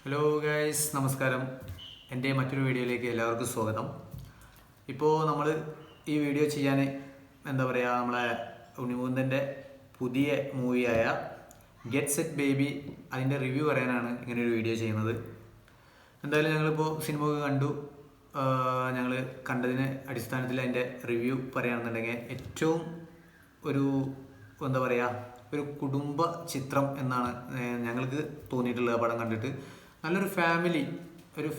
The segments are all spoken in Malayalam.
ഹലോ ഗൈസ്, നമസ്കാരം. എൻ്റെ മറ്റൊരു വീഡിയോയിലേക്ക് എല്ലാവർക്കും സ്വാഗതം. ഇപ്പോൾ നമ്മൾ ഈ വീഡിയോ ചെയ്യാൻ എന്താ പറയുക, നമ്മളെ ഉണ്ണിമുകുന്ദൻ്റെ പുതിയ മൂവിയായ ഗെറ്റ് സെറ്റ് ബേബി അതിൻ്റെ റിവ്യൂ പറയാനാണ് ഇങ്ങനൊരു വീഡിയോ ചെയ്യുന്നത്. എന്തായാലും ഞങ്ങളിപ്പോൾ സിനിമ കണ്ടു. ഞങ്ങൾ കണ്ടതിന് അടിസ്ഥാനത്തിൽ അതിൻ്റെ റിവ്യൂ പറയുകയാണെന്നുണ്ടെങ്കിൽ ഏറ്റവും ഒരു എന്താ പറയുക, ഒരു കുടുംബ ചിത്രം എന്നാണ് ഞങ്ങൾക്ക് തോന്നിയിട്ടുള്ളത്. പടം കണ്ടിട്ട് നല്ലൊരു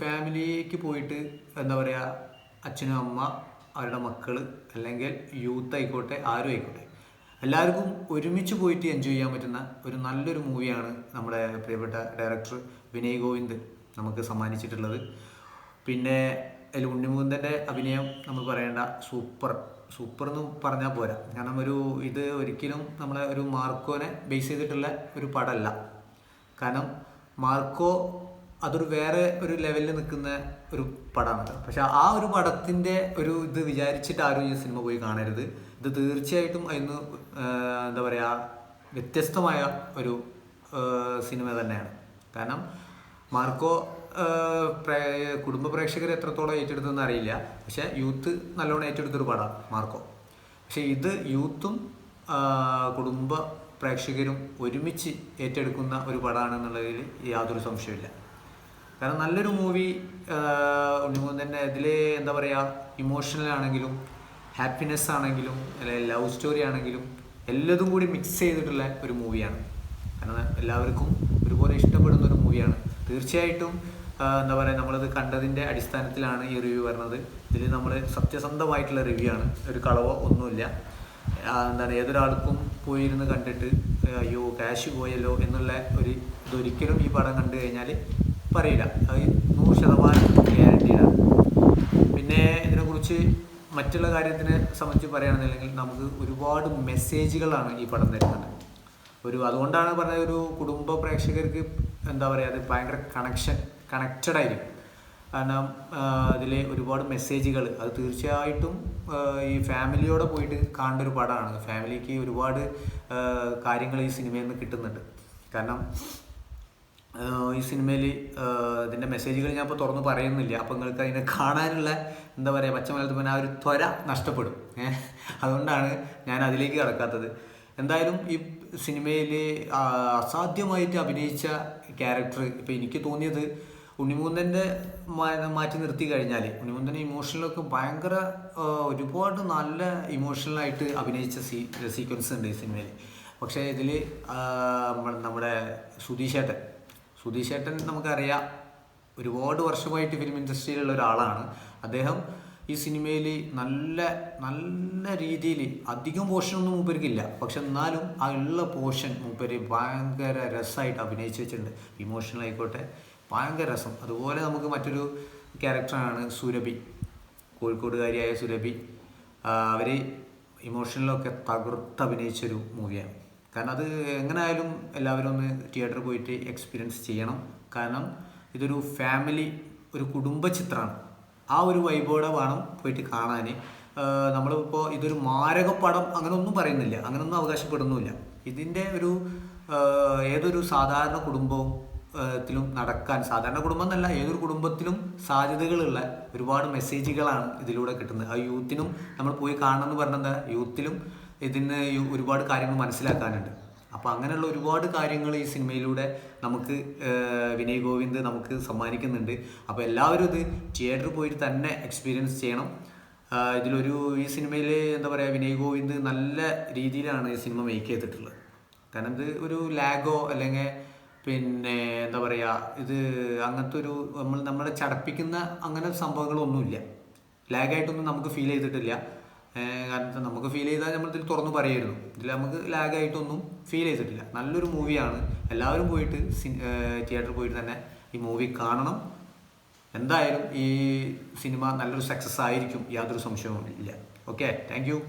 ഫാമിലിക്ക് പോയിട്ട് എന്താ പറയുക, അച്ഛനും അമ്മ അവരുടെ മക്കൾ അല്ലെങ്കിൽ യൂത്ത് ആയിക്കോട്ടെ ആരും ആയിക്കോട്ടെ എല്ലാവർക്കും ഒരുമിച്ച് പോയിട്ട് എൻജോയ് ചെയ്യാൻ പറ്റുന്ന ഒരു നല്ലൊരു മൂവിയാണ് നമ്മുടെ പ്രിയപ്പെട്ട ഡയറക്ടർ വിനയ് ഗോവിന്ദ് നമുക്ക് സമ്മാനിച്ചിട്ടുള്ളത്. പിന്നെ അതിൽ ഉണ്ണിമുകുന്ദൻ്റെ അഭിനയം നമ്മൾ പറയേണ്ട, സൂപ്പർ എന്ന് പറഞ്ഞാൽ പോരാ. കാരണം ഇത് ഒരിക്കലും നമ്മളെ ഒരു മാർക്കോനെ ബേസ് ചെയ്തിട്ടുള്ള ഒരു പടമല്ല. കാരണം മാർക്കോ അതൊരു വേറെ ഒരു ലെവലിൽ നിൽക്കുന്ന ഒരു പടമാണ്. പക്ഷെ ആ ഒരു പടത്തിൻ്റെ ഇത് വിചാരിച്ചിട്ട് ആരും ഈ സിനിമ പോയി കാണരുത്. ഇത് തീർച്ചയായിട്ടും അതിന് എന്താ പറയുക, വ്യത്യസ്തമായ ഒരു സിനിമ തന്നെയാണ്. കാരണം മാർക്കോ കുടുംബ പ്രേക്ഷകർ എത്രത്തോളം ഏറ്റെടുത്തെന്ന് അറിയില്ല, പക്ഷെ യൂത്ത് നല്ലോണം ഏറ്റെടുത്തൊരു പടമാണ് മാർക്കോ. പക്ഷെ ഇത് യൂത്തും കുടുംബ പ്രേക്ഷകരും ഒരുമിച്ച് ഏറ്റെടുക്കുന്ന ഒരു പടമാണെന്നുള്ളതിൽ യാതൊരു സംശയമില്ല. കാരണം നല്ലൊരു മൂവി. ഉണ്ണിമുകുന്ദൻ്റെ ഇതിൽ എന്താ പറയുക, ഇമോഷണൽ ആണെങ്കിലും ഹാപ്പിനെസ് ആണെങ്കിലും അല്ലെങ്കിൽ ലവ് സ്റ്റോറി ആണെങ്കിലും എല്ലാതും കൂടി മിക്സ് ചെയ്തിട്ടുള്ള ഒരു മൂവിയാണ്. കാരണം എല്ലാവർക്കും ഒരുപോലെ ഇഷ്ടപ്പെടുന്ന ഒരു മൂവിയാണ്. തീർച്ചയായിട്ടും എന്താ പറയുക, നമ്മളത് കണ്ടതിൻ്റെ അടിസ്ഥാനത്തിലാണ് ഈ റിവ്യൂ വരുന്നത്. ഇതിൽ നമ്മൾ സത്യസന്ധമായിട്ടുള്ള റിവ്യൂ ആണ്, ഒരു കളവോ ഒന്നുമില്ല. എന്താണ്, ഏതൊരാൾക്കും പോയിരുന്ന് കണ്ടിട്ട് അയ്യോ ക്യാഷ് പോയല്ലോ എന്നുള്ള ഇതൊരിക്കലും ഈ പടം കണ്ടു കഴിഞ്ഞാൽ പറയില്ല. അത് 100% ഗ്യാരണ്ടീഡാണ്. പിന്നെ ഇതിനെക്കുറിച്ച് മറ്റുള്ള കാര്യത്തിനെ സംബന്ധിച്ച് പറയുകയാണെന്നുണ്ടെങ്കിൽ നമുക്ക് ഒരുപാട് മെസ്സേജുകളാണ് ഈ പടം തരുന്നത്. അതുകൊണ്ടാണ് പറഞ്ഞത്, ഒരു കുടുംബ പ്രേക്ഷകർക്ക് എന്താ പറയുക, അത് ഭയങ്കര കണക്റ്റഡ് ആയിരിക്കും. കാരണം അതിൽ ഒരുപാട് മെസ്സേജുകൾ, അത് തീർച്ചയായിട്ടും ഈ ഫാമിലിയോടെ പോയിട്ട് കാണേണ്ട ഒരു പടമാണ്. ഫാമിലിക്ക് ഒരുപാട് കാര്യങ്ങൾ ഈ സിനിമയിൽ നിന്ന് കിട്ടുന്നുണ്ട്. കാരണം ഈ സിനിമയിൽ ഇതിൻ്റെ മെസ്സേജുകൾ ഞാൻ ഇപ്പോൾ തുറന്ന് പറയുന്നില്ല. അപ്പോൾ നിങ്ങൾക്ക് അതിനെ കാണാനുള്ള എന്താ പറയുക, പച്ചമലത്ത് പറഞ്ഞാൽ ആ ഒരു ത്വര നഷ്ടപ്പെടും. അതുകൊണ്ടാണ് ഞാൻ അതിലേക്ക് കടക്കാത്തത്. എന്തായാലും ഈ സിനിമയിൽ അസാധ്യമായിട്ട് അഭിനയിച്ച ക്യാരക്ടർ ഇപ്പോൾ എനിക്ക് തോന്നിയത്, ഉണ്ണിമുകുന്ദൻ്റെ മാറ്റി നിർത്തി കഴിഞ്ഞാൽ ഉണ്ണിമുകുന്ദൻ്റെ ഇമോഷണലൊക്കെ ഭയങ്കര ഒരുപാട് നല്ല ഇമോഷണലായിട്ട് അഭിനയിച്ച സീക്വൻസ് ഉണ്ട് ഈ സിനിമയിൽ. പക്ഷേ ഇതിൽ നമ്മുടെ സുധീഷ് ഏട്ടൻ നമുക്കറിയാം, ഒരുപാട് വർഷമായിട്ട് ഫിലിം ഇൻഡസ്ട്രിയിലുള്ള ഒരാളാണ്. അദ്ദേഹം ഈ സിനിമയിൽ നല്ല നല്ല രീതിയിൽ അധികം പോർഷനൊന്നും മൂപ്പർക്കില്ല, പക്ഷെ എന്നാലും ആ ഉള്ള പോർഷൻ മൂപ്പര് ഭയങ്കര രസമായിട്ട് അഭിനയിച്ച് വെച്ചിട്ടുണ്ട്. ഇമോഷണൽ ആയിക്കോട്ടെ ഭയങ്കര രസം. അതുപോലെ നമുക്ക് മറ്റൊരു ക്യാരക്ടറാണ് സുരഭി, കോഴിക്കോടുകാരിയായ സുരഭി. അവർ ഇമോഷണലൊക്കെ തകർത്ത് അഭിനയിച്ചൊരു മൂവിയാണ്. കാരണം അത് എങ്ങനെയായാലും എല്ലാവരും ഒന്ന് തിയേറ്ററിൽ പോയിട്ട് എക്സ്പീരിയൻസ് ചെയ്യണം. കാരണം ഇതൊരു ഫാമിലി, ഒരു കുടുംബ ചിത്രമാണ്. ആ ഒരു വൈബോടെ വേണം പോയിട്ട് കാണാൻ. നമ്മളിപ്പോൾ ഇതൊരു മാരക പടം അങ്ങനെയൊന്നും പറയുന്നില്ല, അങ്ങനെയൊന്നും അവകാശപ്പെടുന്നുമില്ല. ഇതിൻ്റെ ഏതൊരു സാധാരണ കുടുംബവും ത്തിലും നടക്കാൻ, സാധാരണ കുടുംബം എന്നല്ല, ഏതൊരു കുടുംബത്തിലും സാധ്യതകളുള്ള ഒരുപാട് മെസ്സേജുകളാണ് ഇതിലൂടെ കിട്ടുന്നത്. ആ യൂത്തിനും നമ്മൾ പോയി കാണണമെന്ന് പറഞ്ഞത്, യൂത്തിലും ഇതിന് ഒരുപാട് കാര്യങ്ങൾ മനസ്സിലാക്കാനുണ്ട്. അപ്പോൾ അങ്ങനെയുള്ള ഒരുപാട് കാര്യങ്ങൾ ഈ സിനിമയിലൂടെ നമുക്ക് വിനയ് ഗോവിന്ദ് നമുക്ക് സമ്മാനിക്കുന്നുണ്ട്. അപ്പോൾ എല്ലാവരും ഇത് തിയേറ്ററിൽ പോയിട്ട് തന്നെ എക്സ്പീരിയൻസ് ചെയ്യണം. ഈ സിനിമയിൽ എന്താ പറയുക, വിനയ് ഗോവിന്ദ് നല്ല രീതിയിലാണ് ഈ സിനിമ മേക്ക് ചെയ്തിട്ടുള്ളത്. കാരണം ഇത് ഒരു ലാഗോ അല്ലെങ്കിൽ പിന്നെ എന്താ പറയുക, ഇത് അങ്ങനത്തെ നമ്മളെ ചടപ്പിക്കുന്ന അങ്ങനെ സംഭവങ്ങളൊന്നുമില്ല. ലാഗായിട്ടൊന്നും നമുക്ക് ഫീൽ ചെയ്തിട്ടില്ല. കാരണം നമുക്ക് ഫീൽ ചെയ്താൽ നമ്മളിതിൽ തുറന്നു പറയായിരുന്നു. ഇതിൽ നമുക്ക് ലാഗായിട്ടൊന്നും ഫീൽ ചെയ്തിട്ടില്ല. നല്ലൊരു മൂവിയാണ്. എല്ലാവരും പോയിട്ട് തിയേറ്ററിൽ പോയിട്ട് തന്നെ ഈ മൂവി കാണണം. എന്തായാലും ഈ സിനിമ നല്ലൊരു സക്സസ് ആയിരിക്കും, യാതൊരു സംശയവും ഇല്ല. Okay, thank you.